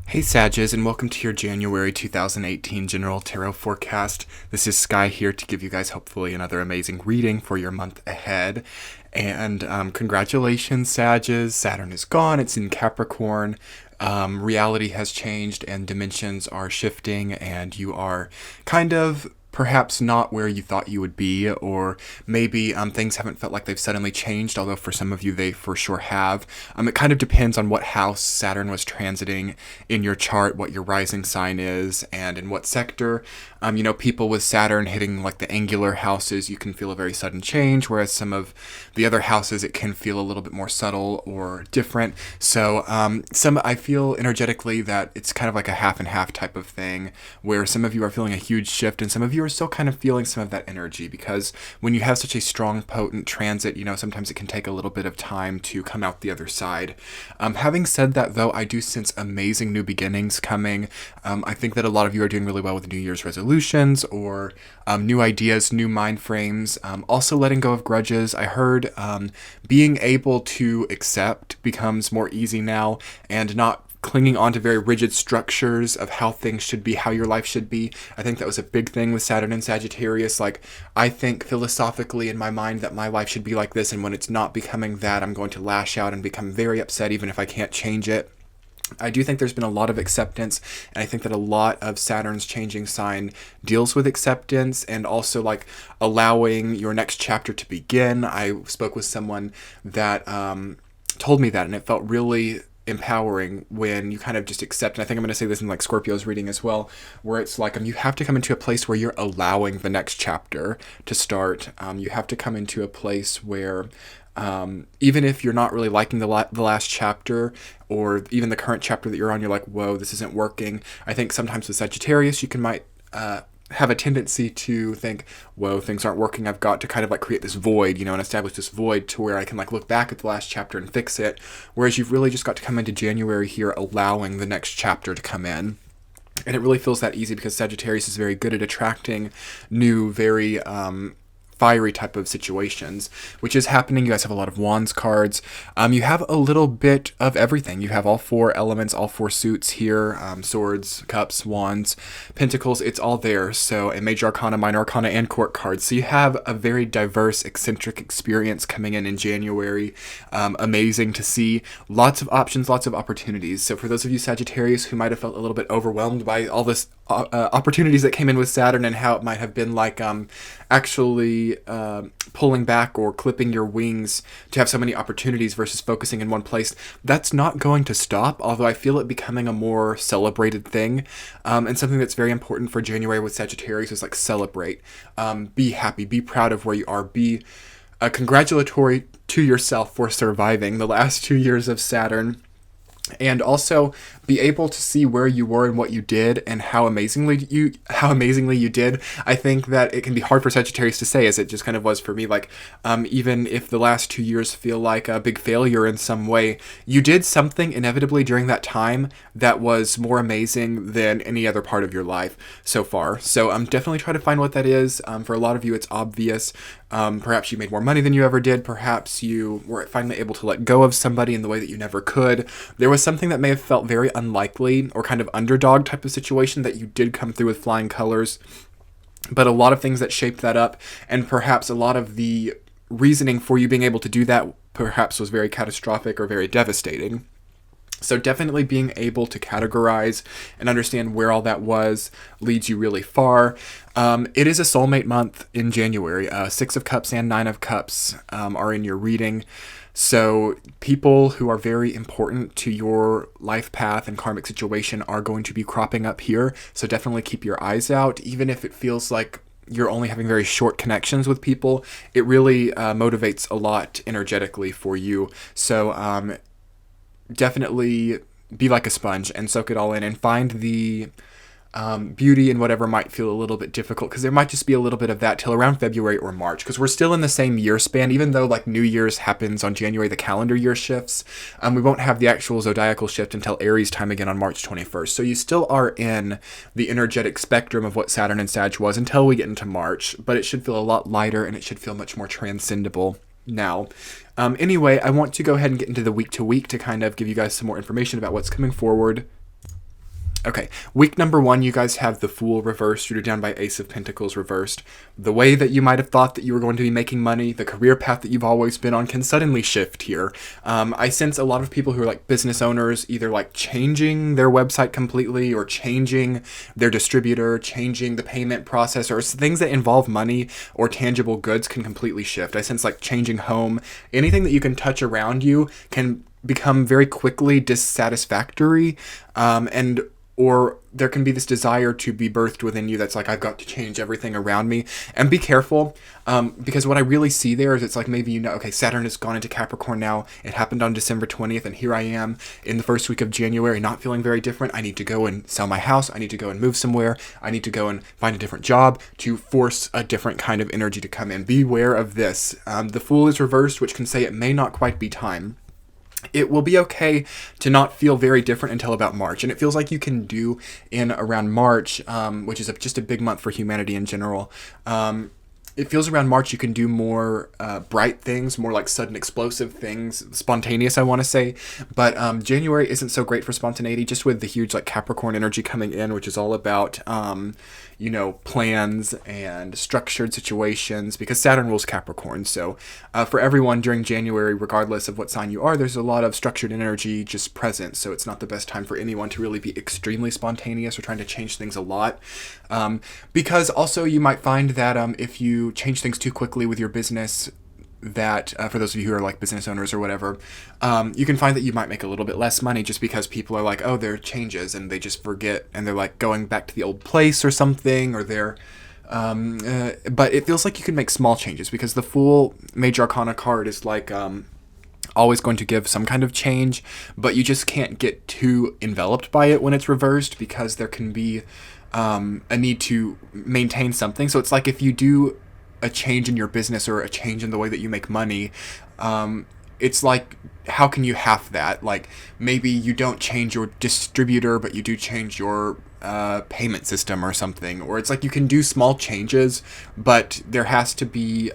Hey Sages, and welcome to your January 2018 General Tarot Forecast. This is Sky here to give you guys hopefully another amazing reading for your month ahead. And congratulations, Sages. Saturn is gone. It's in Capricorn. Reality has changed and dimensions are shifting, and you are kind of perhaps not where you thought you would be, or maybe things haven't felt like they've suddenly changed, although for some of you they for sure have. It kind of depends on what house Saturn was transiting in your chart, what your rising sign is, and in what sector. People with Saturn hitting like the angular houses, you can feel a very sudden change, whereas some of the other houses, it can feel a little bit more subtle or different. So I feel energetically that it's kind of like a half and half type of thing, where some of you are feeling a huge shift and some of you are still kind of feeling some of that energy, because when you have such a strong, potent transit, sometimes it can take a little bit of time to come out the other side. Having said that, though, I do sense amazing new beginnings coming. I think that a lot of you are doing really well with New Year's resolutions or new ideas, new mind frames. Also letting go of grudges. I heard being able to accept becomes more easy now, and not clinging on to very rigid structures of how things should be, how your life should be. I think that was a big thing with Saturn and Sagittarius. Like, I think philosophically in my mind that my life should be like this, and when it's not becoming that, I'm going to lash out and become very upset even if I can't change it. I do think there's been a lot of acceptance, and I think that a lot of Saturn's changing sign deals with acceptance and also like allowing your next chapter to begin. I spoke with someone that told me that, and it felt really empowering when you kind of just accept. And I think I'm going to say this in like Scorpio's reading as well, where it's like you have to come into a place where you're allowing the next chapter to start. You have to come into a place where even if you're not really liking the last chapter, or even the current chapter that you're on, you're like, whoa, this isn't working. I think sometimes with Sagittarius, you might have a tendency to think, whoa, things aren't working. I've got to kind of like create this void, and establish this void to where I can like look back at the last chapter and fix it. Whereas you've really just got to come into January here allowing the next chapter to come in. And it really feels that easy because Sagittarius is very good at attracting new, very fiery type of situations, which is happening. You guys have a lot of wands cards. You have a little bit of everything. You have all four elements, all four suits here, swords, cups, wands, pentacles, it's all there. So a major arcana, minor arcana, and court cards. So you have a very diverse, eccentric experience coming in January. Amazing to see. Lots of options, lots of opportunities. So for those of you Sagittarius who might have felt a little bit overwhelmed by all this opportunities that came in with Saturn, and how it might have been like actually pulling back or clipping your wings to have so many opportunities versus focusing in one place, that's not going to stop, although I feel it becoming a more celebrated thing. And something that's very important for January with Sagittarius is like celebrate. Be happy, be proud of where you are, be congratulatory to yourself for surviving the last 2 years of Saturn. And also be able to see where you were and what you did and how amazingly you did. I think that it can be hard for Sagittarius to say, as it just kind of was for me. Like, even if the last 2 years feel like a big failure in some way, you did something inevitably during that time that was more amazing than any other part of your life so far. So definitely try to find what that is. For a lot of you, it's obvious. Perhaps you made more money than you ever did. Perhaps you were finally able to let go of somebody in the way that you never could. There was something that may have felt very unlikely or kind of underdog type of situation that you did come through with flying colors. But a lot of things that shaped that up, and perhaps a lot of the reasoning for you being able to do that perhaps was very catastrophic or very devastating. So definitely being able to categorize and understand where all that was leads you really far. It is a soulmate month in January. 6 of Cups and 9 of Cups are in your reading. So people who are very important to your life path and karmic situation are going to be cropping up here. So definitely keep your eyes out. Even if it feels like you're only having very short connections with people, it really motivates a lot energetically for you. So definitely be like a sponge and soak it all in and find the beauty in whatever might feel a little bit difficult, because there might just be a little bit of that till around February or March, because we're still in the same year span. Even though like New Year's happens on January, the calendar year shifts, we won't have the actual zodiacal shift until Aries time again on March 21st. So you still are in the energetic spectrum of what Saturn and Sag was until we get into March, but it should feel a lot lighter and it should feel much more transcendable now. Anyway, I want to go ahead and get into the week to week to kind of give you guys some more information about what's coming forward. Okay, week number 1, you guys have the Fool reversed, rooted down by Ace of Pentacles reversed. The way that you might have thought that you were going to be making money, the career path that you've always been on can suddenly shift here. I sense a lot of people who are like business owners either like changing their website completely or changing their distributor, changing the payment process, or things that involve money or tangible goods can completely shift. I sense like changing home, anything that you can touch around you can become very quickly dissatisfactory, or there can be this desire to be birthed within you that's like, I've got to change everything around me. And be careful, because what I really see there is it's like maybe, okay, Saturn has gone into Capricorn now. It happened on December 20th, and here I am in the first week of January, not feeling very different. I need to go and sell my house. I need to go and move somewhere. I need to go and find a different job to force a different kind of energy to come in. Beware of this. The Fool is reversed, which can say it may not quite be time. It will be okay to not feel very different until about March. And it feels like you can do in around March, which is just a big month for humanity in general. It feels around March you can do more bright things, more like sudden explosive things, spontaneous, I want to say. But January isn't so great for spontaneity, just with the huge like Capricorn energy coming in, which is all about plans and structured situations, because Saturn rules Capricorn. So for everyone during January, regardless of what sign you are, there's a lot of structured energy just present. So it's not the best time for anyone to really be extremely spontaneous or trying to change things a lot. Because also you might find that if you change things too quickly with your business, that for those of you who are like business owners or whatever, you can find that you might make a little bit less money just because people are like, oh, there are changes, and they just forget, and they're like going back to the old place or something, or they're but it feels like you can make small changes, because the Fool Major Arcana card is like always going to give some kind of change, but you just can't get too enveloped by it when it's reversed, because there can be a need to maintain something. So it's like if you do a change in your business or a change in the way that you make money, it's like, how can you half that? Like maybe you don't change your distributor, but you do change your payment system or something. Or it's like you can do small changes, but there has to be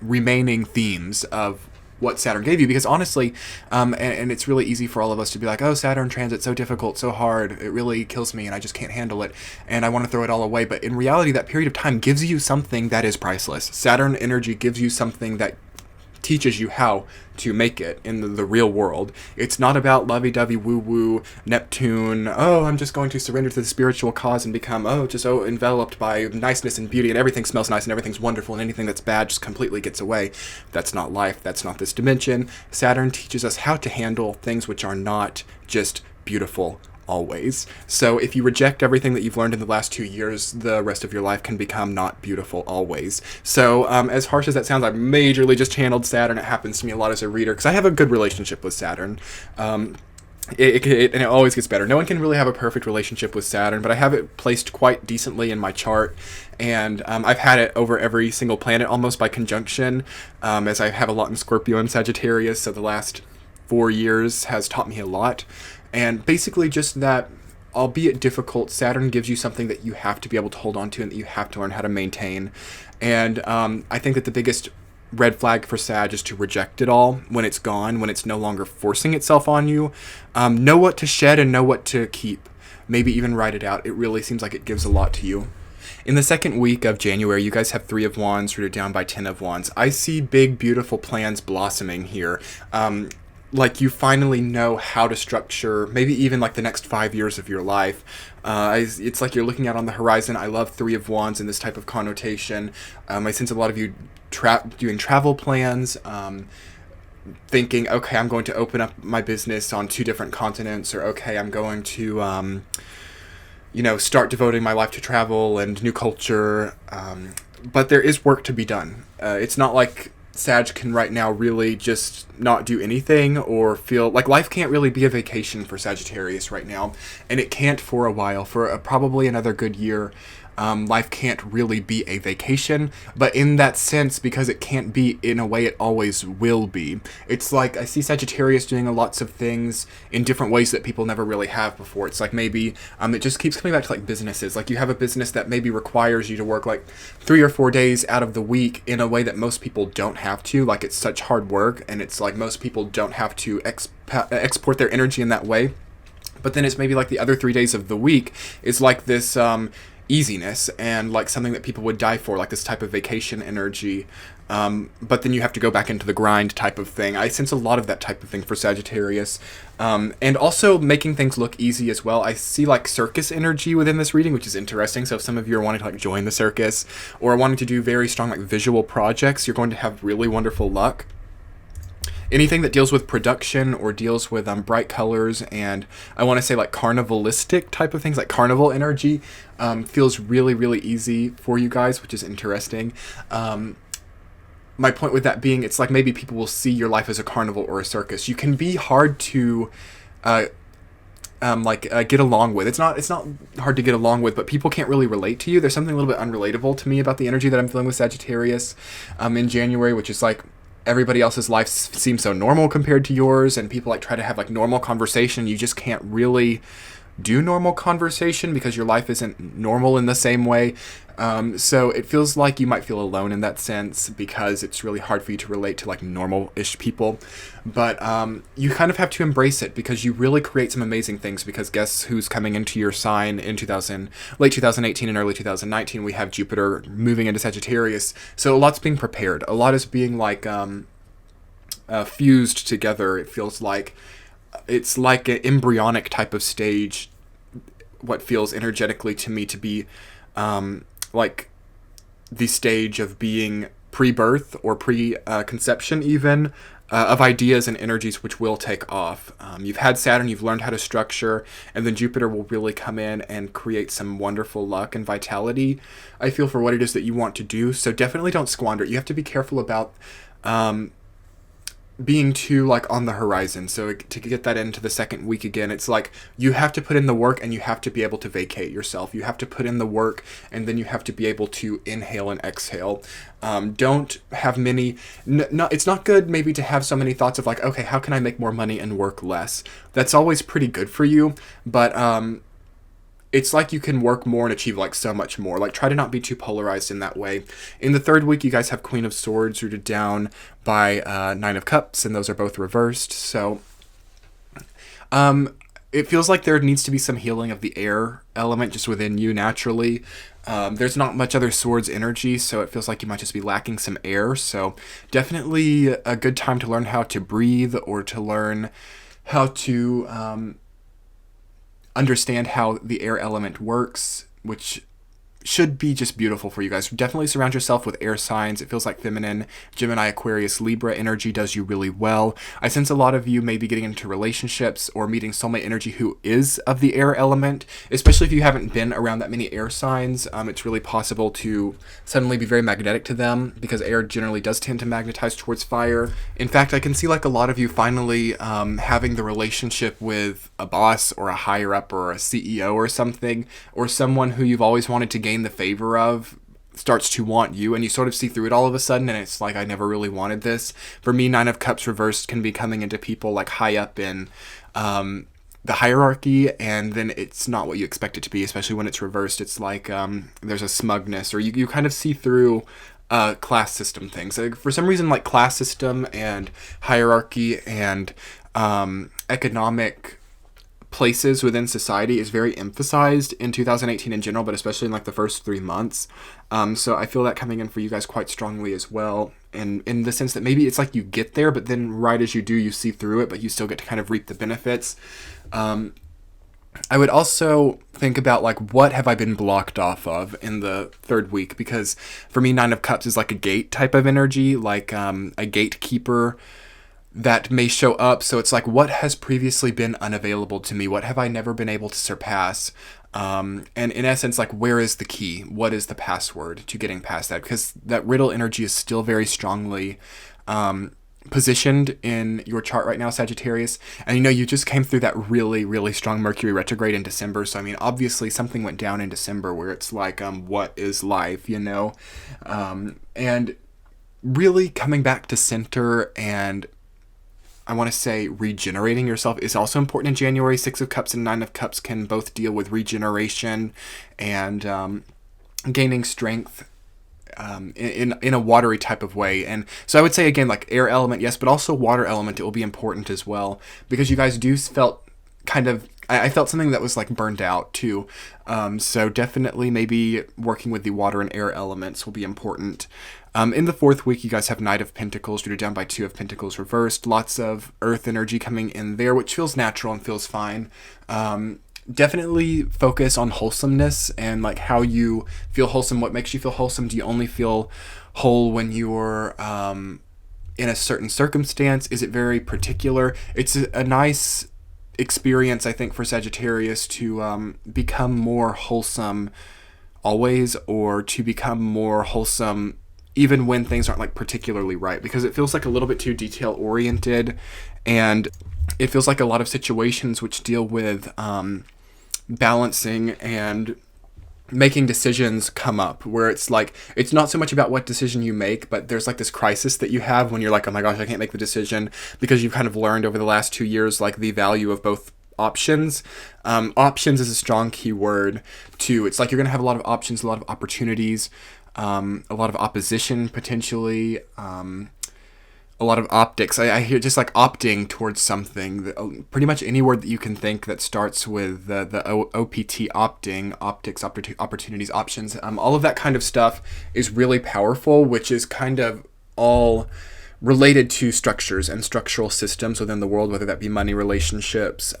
remaining themes of what Saturn gave you, because honestly, and it's really easy for all of us to be like, oh, Saturn transit so difficult, so hard, it really kills me and I just can't handle it and I want to throw it all away. But in reality, that period of time gives you something that is priceless. Saturn energy gives you something that teaches you how to make it in the real world. It's not about lovey-dovey woo-woo Neptune, oh, I'm just going to surrender to the spiritual cause and become, enveloped by niceness and beauty, and everything smells nice and everything's wonderful, and anything that's bad just completely gets away. That's not life. That's not this dimension. Saturn teaches us how to handle things which are not just beautiful always. So if you reject everything that you've learned in the last 2 years, the rest of your life can become not beautiful always. So as harsh as that sounds, I've majorly just channeled Saturn. It happens to me a lot as a reader because I have a good relationship with Saturn. And it always gets better. No one can really have a perfect relationship with Saturn, but I have it placed quite decently in my chart, and I've had it over every single planet almost by conjunction, as I have a lot in Scorpio and Sagittarius, so the last 4 years has taught me a lot. And basically just that, albeit difficult, Saturn gives you something that you have to be able to hold on to and that you have to learn how to maintain. And I think that the biggest red flag for Sag is to reject it all when it's gone, when it's no longer forcing itself on you. Know what to shed and know what to keep. Maybe even write it out. It really seems like it gives a lot to you. In the second week of January, you guys have 3 of Wands rooted down by 10 of Wands. I see big, beautiful plans blossoming here. Like you finally know how to structure maybe even like the next 5 years of your life. It's like you're looking out on the horizon. I love 3 of Wands in this type of connotation. I sense a lot of you doing travel plans, thinking, okay, I'm going to open up my business on 2 different continents, or okay, I'm going to start devoting my life to travel and new culture. But there is work to be done. It's not like Sag can right now really just not do anything or feel like life can't really be a vacation for Sagittarius right now, and it can't for a while, for probably another good year. Life can't really be a vacation, but in that sense, because it can't be in a way it always will be. It's like I see Sagittarius doing lots of things in different ways that people never really have before. It's like maybe it just keeps coming back to like businesses. Like you have a business that maybe requires you to work like 3 or 4 days out of the week in a way that most people don't have to. Like it's such hard work, and it's like most people don't have to export their energy in that way. But then it's maybe like the other 3 days of the week is like this easiness and like something that people would die for, like this type of vacation energy. But then you have to go back into the grind type of thing. I sense a lot of that type of thing for Sagittarius. And also making things look easy as well. I see like circus energy within this reading, which is interesting. So if some of you are wanting to like join the circus or wanting to do very strong like visual projects, you're going to have really wonderful luck. Anything that deals with production or deals with bright colors and I want to say like carnivalistic type of things, like carnival energy, feels really, really easy for you guys, which is interesting. My point with that being, it's like maybe people will see your life as a carnival or a circus. You can be hard to get along with. It's not hard to get along with, but people can't really relate to you. There's something a little bit unrelatable to me about the energy that I'm feeling with Sagittarius in January, which is like everybody else's life seems so normal compared to yours, and people like try to have like normal conversation. You just can't really do normal conversation because your life isn't normal in the same way. So it feels like you might feel alone in that sense because it's really hard for you to relate to like normal-ish people. But you kind of have to embrace it because you really create some amazing things, because guess who's coming into your sign in late 2018 and early 2019? We have Jupiter moving into Sagittarius. So a lot's being prepared. A lot is being like fused together. It feels like it's like an embryonic type of stage, what feels energetically to me to be like the stage of being pre-birth or pre-conception even, of ideas and energies which will take off. You've had Saturn, you've learned how to structure, and then Jupiter will really come in and create some wonderful luck and vitality, I feel, for what it is that you want to do. So definitely don't squander it. You have to be careful about being too like on the horizon. So to get that into the second week again, it's like you have to put in the work and you have to be able to vacate yourself. You have to put in the work and then you have to be able to inhale and exhale. Don't have many it's not good maybe to have so many thoughts of like, okay, how can I make more money and work less? That's always pretty good for you, but it's like you can work more and achieve like so much more. Like try to not be too polarized in that way. In the third week, you guys have Queen of Swords rooted down by Nine of Cups, and those are both reversed. So it feels like there needs to be some healing of the air element just within you naturally. There's not much other swords energy, so it feels like you might just be lacking some air. So definitely a good time to learn how to breathe or to learn how to understand how the air element works, which should be just beautiful for you guys. Definitely surround yourself with air signs. It feels like feminine Gemini, Aquarius, Libra energy does you really well. I sense a lot of you may be getting into relationships or meeting soulmate energy who is of the air element, especially if you haven't been around that many air signs. It's really possible to suddenly be very magnetic to them because air generally does tend to magnetize towards fire. In fact, I can see like a lot of you finally having the relationship with a boss or a higher up or a CEO or something, or someone who you've always wanted to gain the favor of starts to want you, and you sort of see through it all of a sudden, and it's like, I never really wanted this. For me, Nine of Cups reversed can be coming into people like high up in the hierarchy, and then it's not what you expect it to be, especially when it's reversed. It's like there's a smugness, or you kind of see through class system things. Like, for some reason, like class system and hierarchy and economic places within society is very emphasized in 2018 in general, but especially in like the first 3 months. So I feel that coming in for you guys quite strongly as well. And in the sense that maybe it's like you get there, but then right as you do, you see through it, but you still get to kind of reap the benefits. I would also think about like, what have I been blocked off of in the third week? Because for me, Nine of Cups is like a gate type of energy, like a gatekeeper that may show up. So it's like, what has previously been unavailable to me? What have I never been able to surpass? And in essence, like, where is the key? What is the password to getting past that? Because that riddle energy is still very strongly positioned in your chart right now, Sagittarius. And you just came through that really, really strong Mercury retrograde in December. So I mean, obviously something went down in December where it's like, what is life, and really coming back to center and I want to say regenerating yourself is also important in January. Six of Cups and Nine of Cups can both deal with regeneration and gaining strength in a watery type of way. And so I would say, again, like air element, yes, but also water element, it will be important as well, because you guys do kind of, I felt something that was like burned out too. So definitely maybe working with the water and air elements will be important. In the fourth week, you guys have Knight of Pentacles, you're down by Two of Pentacles reversed. Lots of earth energy coming in there, which feels natural and feels fine. Definitely focus on wholesomeness and like how you feel wholesome. What makes you feel wholesome? Do you only feel whole when you're in a certain circumstance? Is it very particular? It's a nice experience, I think, for Sagittarius to become more wholesome always, or to become more wholesome even when things aren't like particularly right, because it feels like a little bit too detail oriented, and it feels like a lot of situations which deal with balancing and making decisions come up, where it's like, it's not so much about what decision you make, but there's like this crisis that you have when you're like, oh my gosh, I can't make the decision, because you've kind of learned over the last 2 years like the value of both options. Options is a strong keyword too. It's like you're gonna have a lot of options, a lot of opportunities, a lot of opposition potentially, a lot of optics. I hear just like opting towards something. Pretty much any word that you can think that starts with the OPT, opting, optics, opportunities, options. All of that kind of stuff is really powerful, which is kind of all related to structures and structural systems within the world, whether that be money, relationships,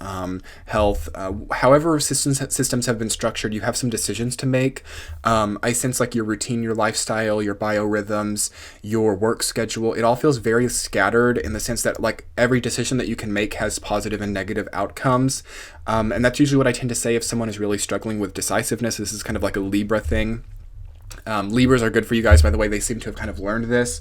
health, however systems have been structured, you have some decisions to make. I sense like your routine, your lifestyle, your biorhythms, your work schedule, it all feels very scattered in the sense that like every decision that you can make has positive and negative outcomes. And that's usually what I tend to say if someone is really struggling with decisiveness. This is kind of like a Libra thing. Libras are good for you guys, by the way. They seem to have kind of learned this.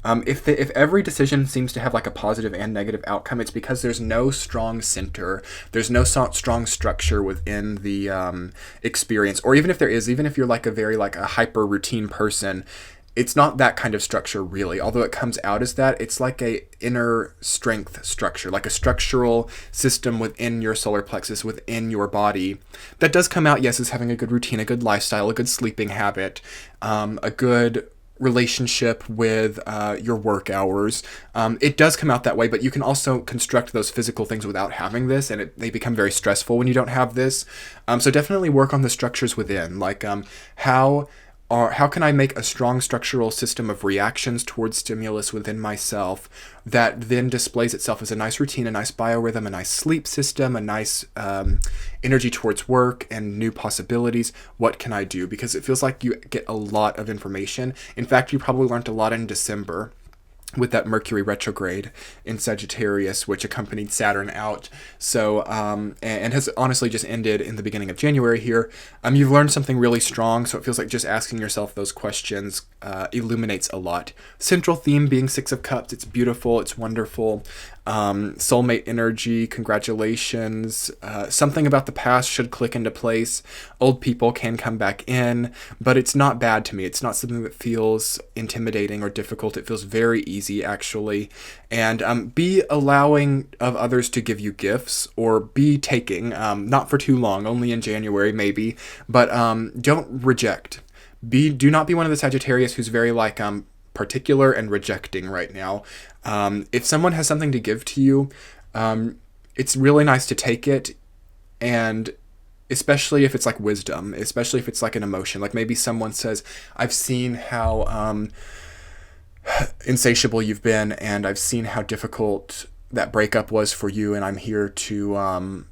If every decision seems to have like a positive and negative outcome, it's because there's no strong center. There's no strong structure within the experience. Or even if there is, even if you're like a very like a hyper routine person, it's not that kind of structure really. Although it comes out as that, it's like a inner strength structure, like a structural system within your solar plexus, within your body, that does come out, yes, as having a good routine, a good lifestyle, a good sleeping habit, a good relationship with your work hours. It does come out that way, but you can also construct those physical things without having this, and they become very stressful when you don't have this. So definitely work on the structures within, like how can I make a strong structural system of reactions towards stimulus within myself that then displays itself as a nice routine, a nice biorhythm, a nice sleep system, a nice energy towards work and new possibilities. What can I do? Because it feels like you get a lot of information. In fact, you probably learned a lot in December with that Mercury retrograde in Sagittarius, which accompanied Saturn out. So, and has honestly just ended in the beginning of January here. You've learned something really strong, so it feels like just asking yourself those questions illuminates a lot. Central theme being Six of Cups. It's beautiful. It's wonderful. Soulmate energy, congratulations. Something about the past should click into place. Old people can come back in, but it's not bad to me. It's not something that feels intimidating or difficult. It feels very easy, actually. And be allowing of others to give you gifts, or be taking, not for too long, only in January maybe, but don't reject. Do not be one of the Sagittarius who's very like particular and rejecting right now. If someone has something to give to you, it's really nice to take it, and especially if it's like wisdom, especially if it's like an emotion, like maybe someone says, I've seen how insatiable you've been, and I've seen how difficult that breakup was for you, and I'm here to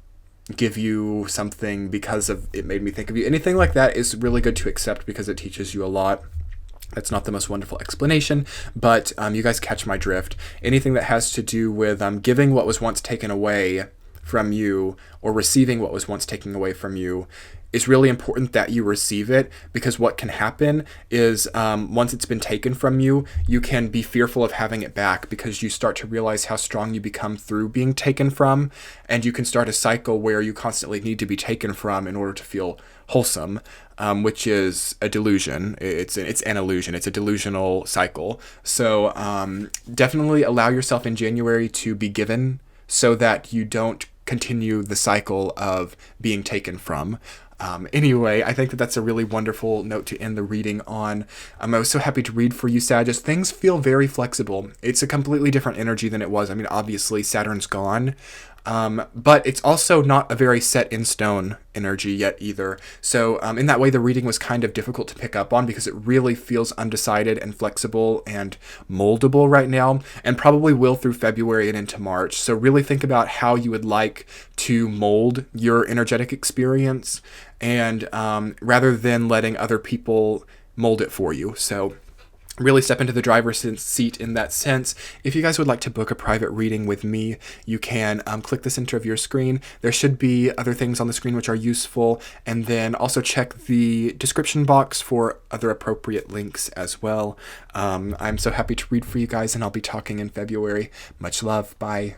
give you something because of it made me think of you. Anything like that is really good to accept because it teaches you a lot. That's not the most wonderful explanation, but you guys catch my drift. Anything that has to do with giving what was once taken away from you, or receiving what was once taken away from you, it's really important that you receive it, because what can happen is once it's been taken from you, you can be fearful of having it back, because you start to realize how strong you become through being taken from, and you can start a cycle where you constantly need to be taken from in order to feel wholesome, which is a delusion. It's an illusion. It's a delusional cycle. So definitely allow yourself in January to be given, so that you don't continue the cycle of being taken from. Anyway, I think that that's a really wonderful note to end the reading on. I was so happy to read for you, Sagittarius. Things feel very flexible. It's a completely different energy than it was. I mean, obviously, Saturn's gone. But it's also not a very set in stone energy yet either. So in that way, the reading was kind of difficult to pick up on because it really feels undecided and flexible and moldable right now, and probably will through February and into March. So really think about how you would like to mold your energetic experience, and rather than letting other people mold it for you. So really step into the driver's seat in that sense. If you guys would like to book a private reading with me, you can click the center of your screen. There should be other things on the screen which are useful, and then also check the description box for other appropriate links as well. I'm so happy to read for you guys, and I'll be talking in February. Much love. Bye.